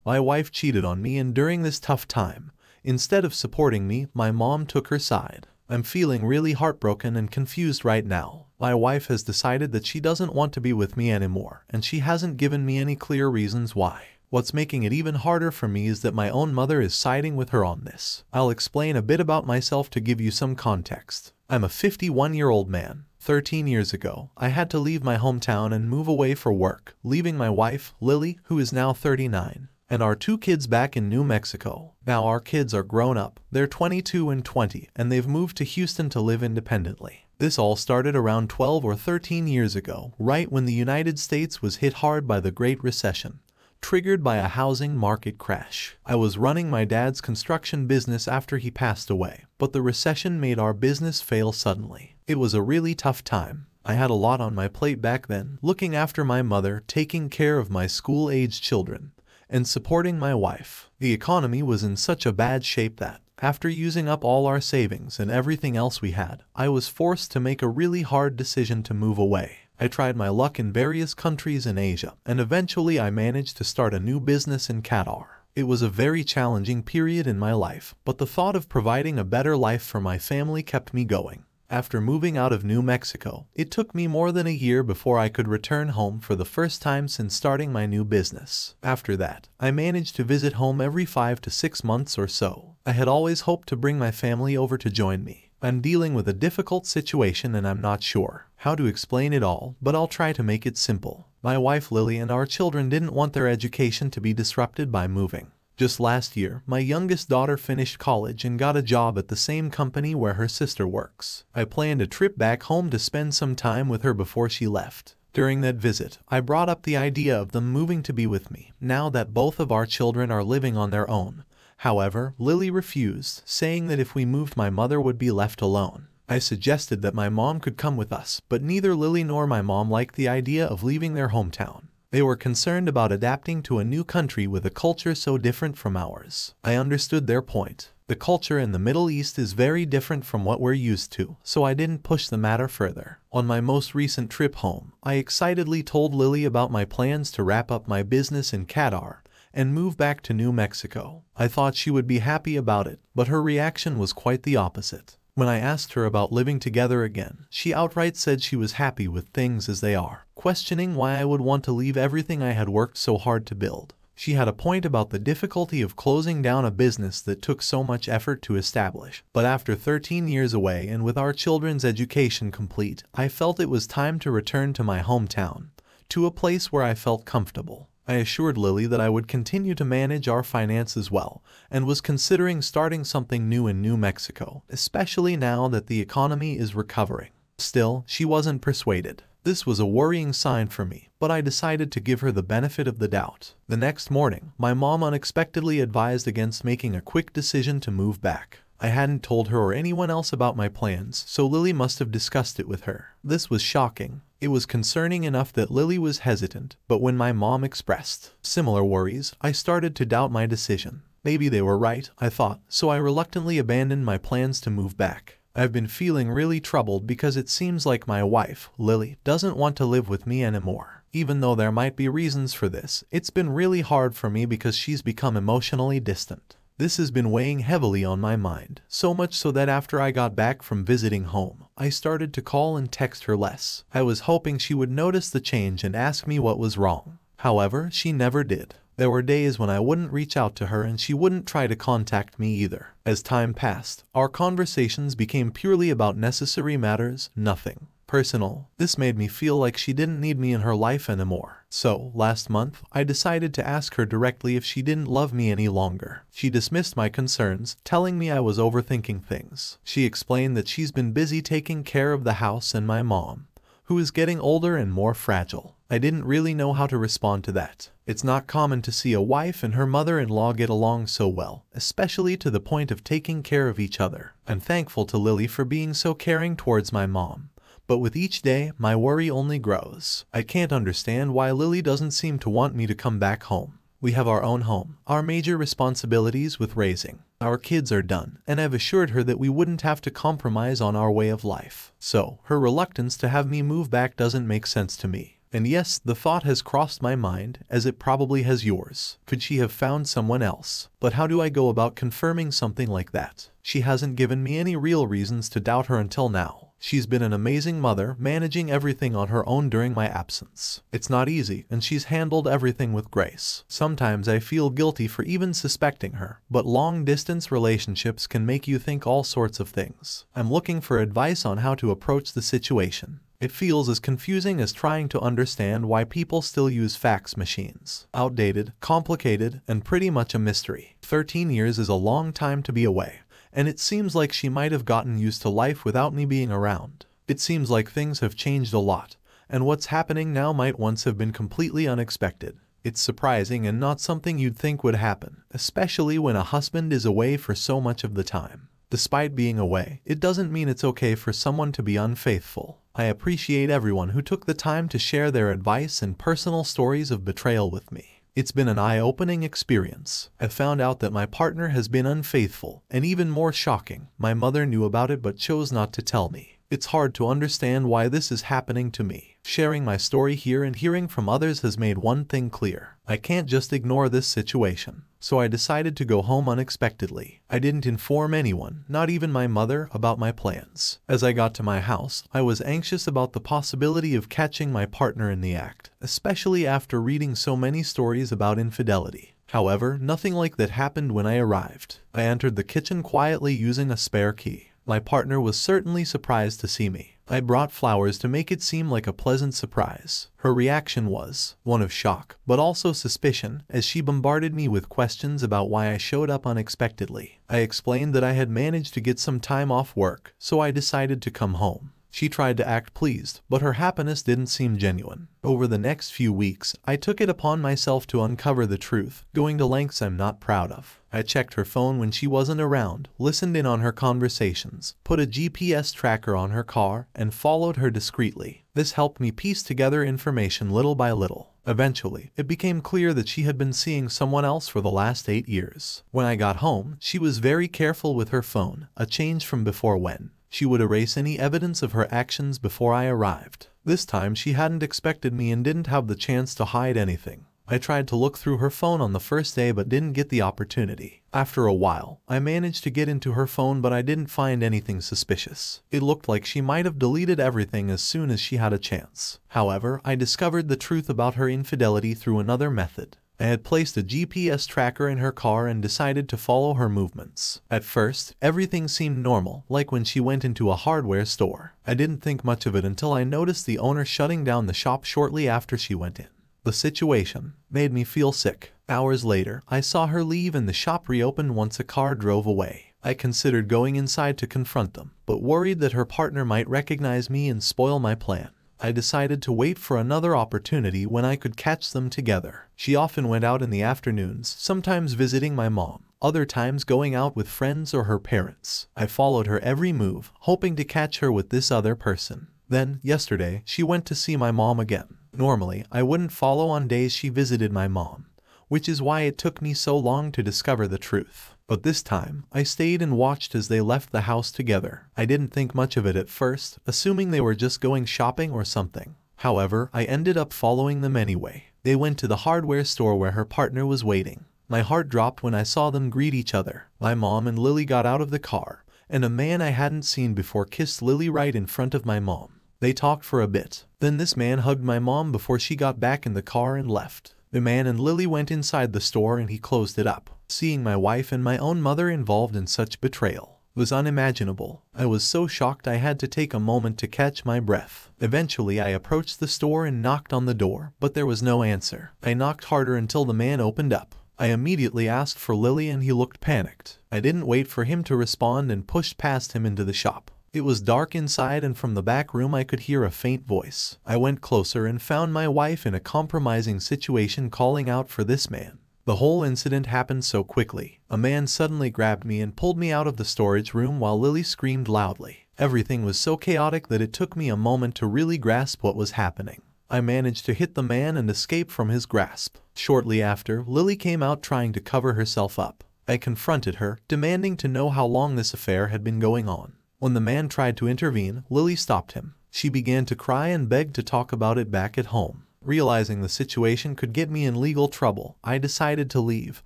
My wife cheated on me, and during this tough time, instead of supporting me, my mom took her side. I'm feeling really heartbroken and confused right now. My wife has decided that she doesn't want to be with me anymore, and she hasn't given me any clear reasons why. What's making it even harder for me is that my own mother is siding with her on this. I'll explain a bit about myself to give you some context. I'm a 51-year-old man. 13 years ago, I had to leave my hometown and move away for work, leaving my wife, Lily, who is now 39, and our 2 kids back in New Mexico. Now our kids are grown up, they're 22 and 20, and they've moved to Houston to live independently. This all started around 12 or 13 years ago, right when the United States was hit hard by the Great Recession, triggered by a housing market crash. I was running my dad's construction business after he passed away, but the recession made our business fail suddenly. It was a really tough time. I had a lot on my plate back then, looking after my mother, taking care of my school-aged children, and supporting my wife. The economy was in such a bad shape that, after using up all our savings and everything else we had, I was forced to make a really hard decision to move away. I tried my luck in various countries in Asia, and eventually I managed to start a new business in Qatar. It was a very challenging period in my life, but the thought of providing a better life for my family kept me going. After moving out of New Mexico, it took me more than a year before I could return home for the first time since starting my new business. After that, I managed to visit home every 5 to 6 months or so. I had always hoped to bring my family over to join me. I'm dealing with a difficult situation and I'm not sure how to explain it all, but I'll try to make it simple. My wife Lily and our children didn't want their education to be disrupted by moving. Just last year, my youngest daughter finished college and got a job at the same company where her sister works. I planned a trip back home to spend some time with her before she left. During that visit, I brought up the idea of them moving to be with me, now that both of our children are living on their own. However, Lily refused, saying that if we moved my mother would be left alone. I suggested that my mom could come with us, but neither Lily nor my mom liked the idea of leaving their hometown. They were concerned about adapting to a new country with a culture so different from ours. I understood their point. The culture in the Middle East is very different from what we're used to, so I didn't push the matter further. On my most recent trip home, I excitedly told Lily about my plans to wrap up my business in Qatar and move back to New Mexico. I thought she would be happy about it, but her reaction was quite the opposite. When I asked her about living together again, she outright said she was happy with things as they are, questioning why I would want to leave everything I had worked so hard to build. She had a point about the difficulty of closing down a business that took so much effort to establish. But after 13 years away and with our children's education complete, I felt it was time to return to my hometown, to a place where I felt comfortable. I assured Lily that I would continue to manage our finances well, and was considering starting something new in New Mexico, especially now that the economy is recovering. Still, she wasn't persuaded. This was a worrying sign for me, but I decided to give her the benefit of the doubt. The next morning, my mom unexpectedly advised against making a quick decision to move back. I hadn't told her or anyone else about my plans, so Lily must have discussed it with her. This was shocking. It was concerning enough that Lily was hesitant, but when my mom expressed similar worries, I started to doubt my decision. Maybe they were right, I thought, so I reluctantly abandoned my plans to move back. I've been feeling really troubled because it seems like my wife, Lily, doesn't want to live with me anymore. Even though there might be reasons for this, it's been really hard for me because she's become emotionally distant. This has been weighing heavily on my mind, so much so that after I got back from visiting home, I started to call and text her less. I was hoping she would notice the change and ask me what was wrong. However, she never did. There were days when I wouldn't reach out to her and she wouldn't try to contact me either. As time passed, our conversations became purely about necessary matters, nothing personal. This made me feel like she didn't need me in her life anymore. So, last month, I decided to ask her directly if she didn't love me any longer. She dismissed my concerns, telling me I was overthinking things. She explained that she's been busy taking care of the house and my mom, who is getting older and more fragile. I didn't really know how to respond to that. It's not common to see a wife and her mother-in-law get along so well, especially to the point of taking care of each other. I'm thankful to Lily for being so caring towards my mom. But with each day, my worry only grows. I can't understand why Lily doesn't seem to want me to come back home. We have our own home. Our major responsibilities with raising our kids are done, and I've assured her that we wouldn't have to compromise on our way of life. So, her reluctance to have me move back doesn't make sense to me. And yes, the thought has crossed my mind, as it probably has yours. Could she have found someone else? But how do I go about confirming something like that? She hasn't given me any real reasons to doubt her until now. She's been an amazing mother, managing everything on her own during my absence. It's not easy, and she's handled everything with grace. Sometimes I feel guilty for even suspecting her, but long-distance relationships can make you think all sorts of things. I'm looking for advice on how to approach the situation. It feels as confusing as trying to understand why people still use fax machines. Outdated, complicated, and pretty much a mystery. 13 years is a long time to be away, and it seems like she might have gotten used to life without me being around. It seems like things have changed a lot, and what's happening now might once have been completely unexpected. It's surprising and not something you'd think would happen, especially when a husband is away for so much of the time. Despite being away, it doesn't mean it's okay for someone to be unfaithful. I appreciate everyone who took the time to share their advice and personal stories of betrayal with me. It's been an eye-opening experience. I found out that my partner has been unfaithful, and even more shocking, my mother knew about it but chose not to tell me. It's hard to understand why this is happening to me. Sharing my story here and hearing from others has made one thing clear. I can't just ignore this situation. So I decided to go home unexpectedly. I didn't inform anyone, not even my mother, about my plans. As I got to my house, I was anxious about the possibility of catching my partner in the act, especially after reading so many stories about infidelity. However, nothing like that happened when I arrived. I entered the kitchen quietly using a spare key. My partner was certainly surprised to see me. I brought flowers to make it seem like a pleasant surprise. Her reaction was one of shock, but also suspicion, as she bombarded me with questions about why I showed up unexpectedly. I explained that I had managed to get some time off work, so I decided to come home. She tried to act pleased, but her happiness didn't seem genuine. Over the next few weeks, I took it upon myself to uncover the truth, going to lengths I'm not proud of. I checked her phone when she wasn't around, listened in on her conversations, put a GPS tracker on her car, and followed her discreetly. This helped me piece together information little by little. Eventually, it became clear that she had been seeing someone else for the last 8 years. When I got home, she was very careful with her phone, a change from before when she would erase any evidence of her actions before I arrived. This time she hadn't expected me and didn't have the chance to hide anything. I tried to look through her phone on the first day but didn't get the opportunity. After a while, I managed to get into her phone but I didn't find anything suspicious. It looked like she might have deleted everything as soon as she had a chance. However, I discovered the truth about her infidelity through another method. I had placed a GPS tracker in her car and decided to follow her movements. At first, everything seemed normal, like when she went into a hardware store. I didn't think much of it until I noticed the owner shutting down the shop shortly after she went in. The situation made me feel sick. Hours later, I saw her leave and the shop reopened once a car drove away. I considered going inside to confront them, but worried that her partner might recognize me and spoil my plan. I decided to wait for another opportunity when I could catch them together. She often went out in the afternoons, sometimes visiting my mom, other times going out with friends or her parents. I followed her every move, hoping to catch her with this other person. Then, yesterday, she went to see my mom again. Normally, I wouldn't follow on days she visited my mom, which is why it took me so long to discover the truth. But this time, I stayed and watched as they left the house together. I didn't think much of it at first, assuming they were just going shopping or something. However, I ended up following them anyway. They went to the hardware store where her partner was waiting. My heart dropped when I saw them greet each other. My mom and Lily got out of the car, and a man I hadn't seen before kissed Lily right in front of my mom. They talked for a bit. Then this man hugged my mom before she got back in the car and left. The man and Lily went inside the store and he closed it up. Seeing my wife and my own mother involved in such betrayal was unimaginable. I was so shocked I had to take a moment to catch my breath. Eventually I approached the store and knocked on the door, but there was no answer. I knocked harder until the man opened up. I immediately asked for Lily and he looked panicked. I didn't wait for him to respond and pushed past him into the shop. It was dark inside and from the back room I could hear a faint voice. I went closer and found my wife in a compromising situation calling out for this man. The whole incident happened so quickly. A man suddenly grabbed me and pulled me out of the storage room while Lily screamed loudly. Everything was so chaotic that it took me a moment to really grasp what was happening. I managed to hit the man and escape from his grasp. Shortly after, Lily came out trying to cover herself up. I confronted her, demanding to know how long this affair had been going on. When the man tried to intervene, Lily stopped him. She began to cry and begged to talk about it back at home. Realizing the situation could get me in legal trouble, I decided to leave,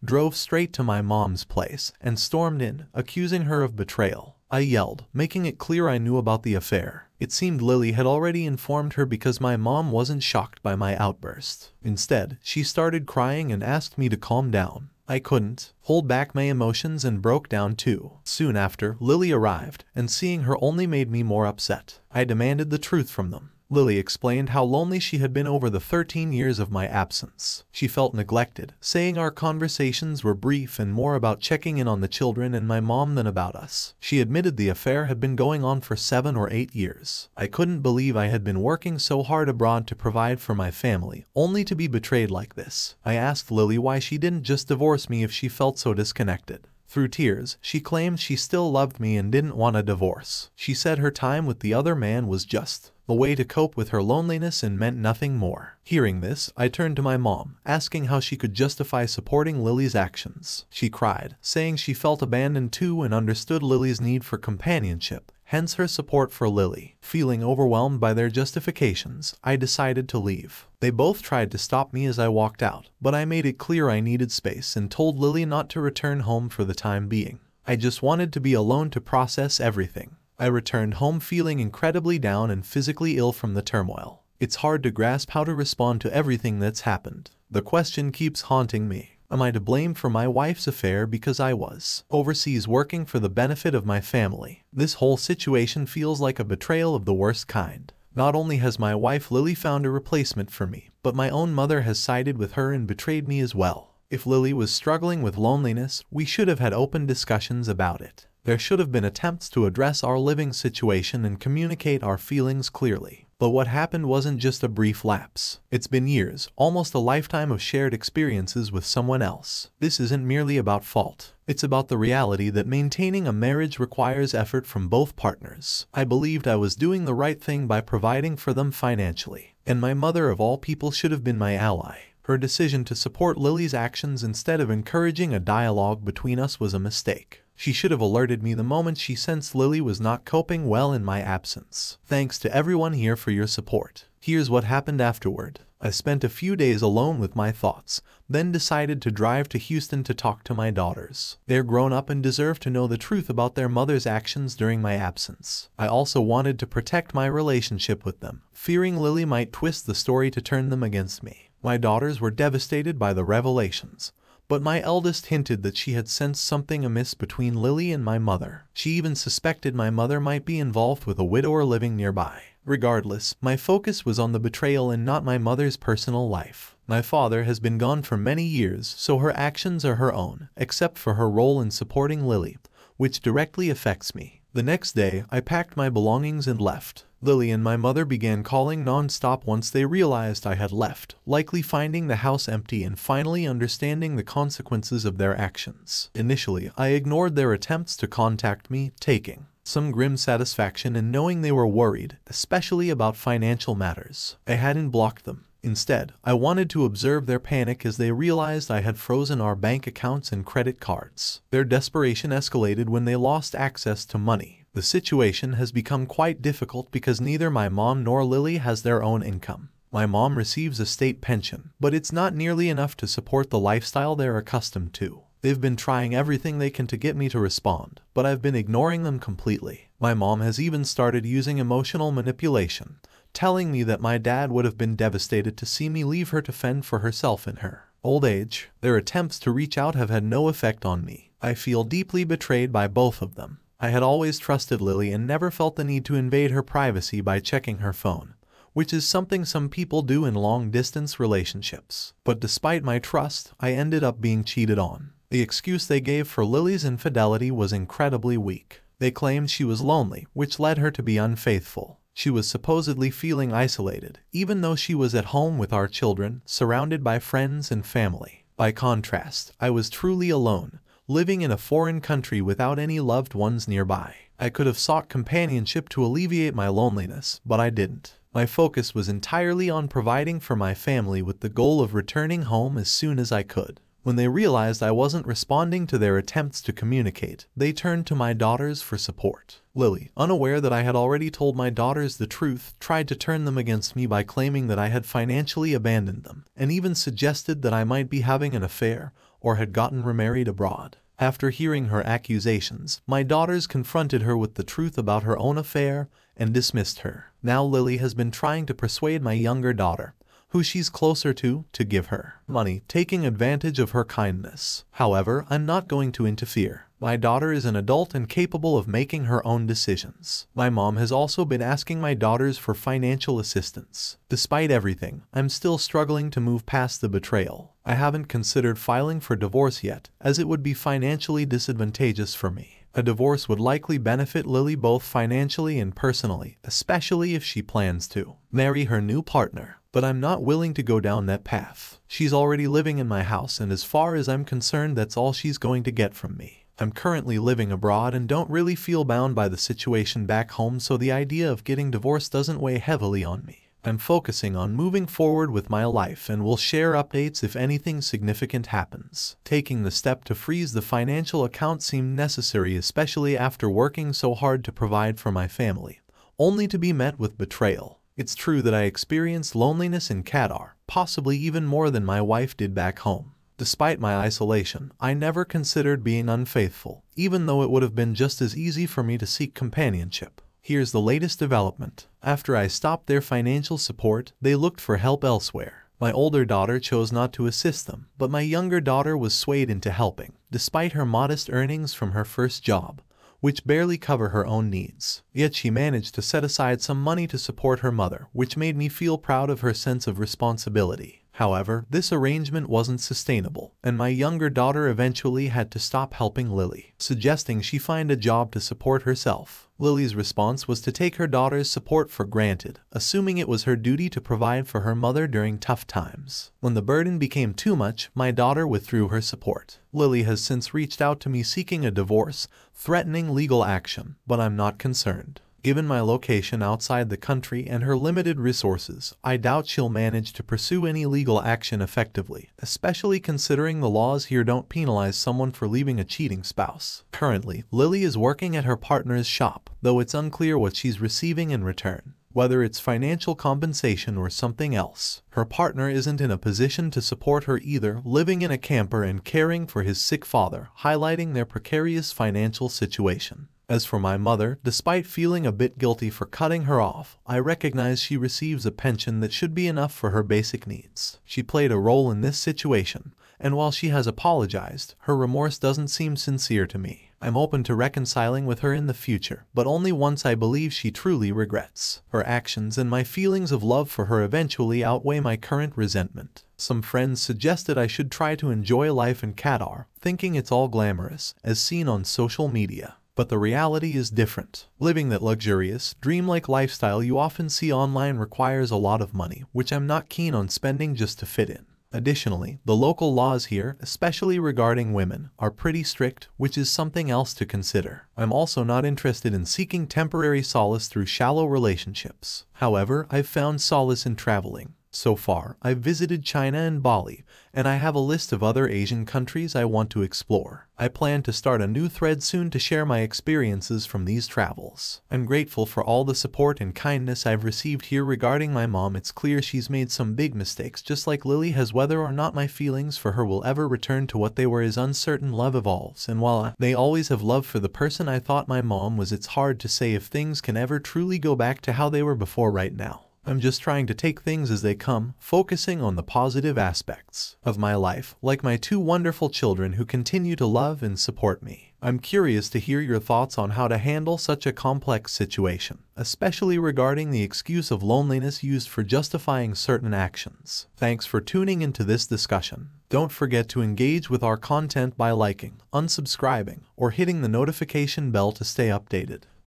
drove straight to my mom's place, and stormed in, accusing her of betrayal. I yelled, making it clear I knew about the affair. It seemed Lily had already informed her because my mom wasn't shocked by my outburst. Instead, she started crying and asked me to calm down. I couldn't hold back my emotions and broke down too. Soon after, Lily arrived, and seeing her only made me more upset. I demanded the truth from them. Lily explained how lonely she had been over the 13 years of my absence. She felt neglected, saying our conversations were brief and more about checking in on the children and my mom than about us. She admitted the affair had been going on for 7 or 8 years. I couldn't believe I had been working so hard abroad to provide for my family, only to be betrayed like this. I asked Lily why she didn't just divorce me if she felt so disconnected. Through tears, she claimed she still loved me and didn't want a divorce. She said her time with the other man was just a way to cope with her loneliness and meant nothing more. Hearing this, I turned to my mom, asking how she could justify supporting Lily's actions. She cried, saying she felt abandoned too and understood Lily's need for companionship, hence her support for Lily. Feeling overwhelmed by their justifications, I decided to leave. They both tried to stop me as I walked out, but I made it clear I needed space and told Lily not to return home for the time being. I just wanted to be alone to process everything. I returned home feeling incredibly down and physically ill from the turmoil. It's hard to grasp how to respond to everything that's happened. The question keeps haunting me. Am I to blame for my wife's affair because I was overseas working for the benefit of my family? This whole situation feels like a betrayal of the worst kind. Not only has my wife Lily found a replacement for me, but my own mother has sided with her and betrayed me as well. If Lily was struggling with loneliness, we should have had open discussions about it. There should have been attempts to address our living situation and communicate our feelings clearly. But what happened wasn't just a brief lapse. It's been years, almost a lifetime of shared experiences with someone else. This isn't merely about fault. It's about the reality that maintaining a marriage requires effort from both partners. I believed I was doing the right thing by providing for them financially, and my mother of all people should have been my ally. Her decision to support Lily's actions instead of encouraging a dialogue between us was a mistake. She should have alerted me the moment she sensed Lily was not coping well in my absence. Thanks to everyone here for your support. Here's what happened afterward. I spent a few days alone with my thoughts, then decided to drive to Houston to talk to my daughters. They're grown up and deserve to know the truth about their mother's actions during my absence. I also wanted to protect my relationship with them, fearing Lily might twist the story to turn them against me. My daughters were devastated by the revelations, but my eldest hinted that she had sensed something amiss between Lily and my mother. She even suspected my mother might be involved with a widower living nearby. Regardless, my focus was on the betrayal and not my mother's personal life. My father has been gone for many years, so her actions are her own, except for her role in supporting Lily, which directly affects me. The next day, I packed my belongings and left. Lily and my mother began calling non-stop once they realized I had left, likely finding the house empty and finally understanding the consequences of their actions. Initially, I ignored their attempts to contact me, taking some grim satisfaction in knowing they were worried, especially about financial matters. I hadn't blocked them. Instead, I wanted to observe their panic as they realized I had frozen our bank accounts and credit cards. Their desperation escalated when they lost access to money. The situation has become quite difficult because neither my mom nor Lily has their own income. My mom receives a state pension, but it's not nearly enough to support the lifestyle they're accustomed to. They've been trying everything they can to get me to respond, but I've been ignoring them completely. My mom has even started using emotional manipulation, telling me that my dad would have been devastated to see me leave her to fend for herself in her old age. Their attempts to reach out have had no effect on me. I feel deeply betrayed by both of them. I had always trusted Lily and never felt the need to invade her privacy by checking her phone, which is something some people do in long-distance relationships. But despite my trust, I ended up being cheated on. The excuse they gave for Lily's infidelity was incredibly weak. They claimed she was lonely, which led her to be unfaithful. She was supposedly feeling isolated, even though she was at home with our children, surrounded by friends and family. By contrast, I was truly alone, living in a foreign country without any loved ones nearby. I could have sought companionship to alleviate my loneliness, but I didn't. My focus was entirely on providing for my family with the goal of returning home as soon as I could. When they realized I wasn't responding to their attempts to communicate, they turned to my daughters for support. Lily, unaware that I had already told my daughters the truth, tried to turn them against me by claiming that I had financially abandoned them, and even suggested that I might be having an affair or had gotten remarried abroad. After hearing her accusations, my daughters confronted her with the truth about her own affair and dismissed her. Now Lily has been trying to persuade my younger daughter, who she's closer to give her money, taking advantage of her kindness. However, I'm not going to interfere. My daughter is an adult and capable of making her own decisions. My mom has also been asking my daughters for financial assistance. Despite everything, I'm still struggling to move past the betrayal. I haven't considered filing for divorce yet, as it would be financially disadvantageous for me. A divorce would likely benefit Lily both financially and personally, especially if she plans to marry her new partner. But I'm not willing to go down that path. She's already living in my house, and as far as I'm concerned, that's all she's going to get from me. I'm currently living abroad and don't really feel bound by the situation back home, so the idea of getting divorced doesn't weigh heavily on me. I'm focusing on moving forward with my life and will share updates if anything significant happens. Taking the step to freeze the financial account seemed necessary, especially after working so hard to provide for my family, only to be met with betrayal. It's true that I experienced loneliness in Qatar, possibly even more than my wife did back home. Despite my isolation, I never considered being unfaithful, even though it would have been just as easy for me to seek companionship. Here's the latest development. After I stopped their financial support, they looked for help elsewhere. My older daughter chose not to assist them, but my younger daughter was swayed into helping, despite her modest earnings from her first job, which barely cover her own needs. Yet she managed to set aside some money to support her mother, which made me feel proud of her sense of responsibility. However, this arrangement wasn't sustainable, and my younger daughter eventually had to stop helping Lily, suggesting she find a job to support herself. Lily's response was to take her daughter's support for granted, assuming it was her duty to provide for her mother during tough times. When the burden became too much, my daughter withdrew her support. Lily has since reached out to me seeking a divorce, threatening legal action, but I'm not concerned. Given my location outside the country and her limited resources, I doubt she'll manage to pursue any legal action effectively, especially considering the laws here don't penalize someone for leaving a cheating spouse. Currently, Lily is working at her partner's shop, though it's unclear what she's receiving in return, whether it's financial compensation or something else. Her partner isn't in a position to support her either, living in a camper and caring for his sick father, highlighting their precarious financial situation. As for my mother, despite feeling a bit guilty for cutting her off, I recognize she receives a pension that should be enough for her basic needs. She played a role in this situation, and while she has apologized, her remorse doesn't seem sincere to me. I'm open to reconciling with her in the future, but only once I believe she truly regrets. Her actions and my feelings of love for her eventually outweigh my current resentment. Some friends suggested I should try to enjoy life in Qatar, thinking it's all glamorous, as seen on social media. But the reality is different. Living that luxurious, dreamlike lifestyle you often see online requires a lot of money, which I'm not keen on spending just to fit in. Additionally, the local laws here, especially regarding women, are pretty strict, which is something else to consider. I'm also not interested in seeking temporary solace through shallow relationships. However, I've found solace in traveling. So far, I've visited China and Bali, and I have a list of other Asian countries I want to explore. I plan to start a new thread soon to share my experiences from these travels. I'm grateful for all the support and kindness I've received here. Regarding my mom, it's clear she's made some big mistakes, just like Lily has. Whether or not my feelings for her will ever return to what they were is uncertain. Love evolves, and while they always have love for the person I thought my mom was, it's hard to say if things can ever truly go back to how they were before right now. I'm just trying to take things as they come, focusing on the positive aspects of my life, like my two wonderful children who continue to love and support me. I'm curious to hear your thoughts on how to handle such a complex situation, especially regarding the excuse of loneliness used for justifying certain actions. Thanks for tuning into this discussion. Don't forget to engage with our content by liking, unsubscribing, or hitting the notification bell to stay updated.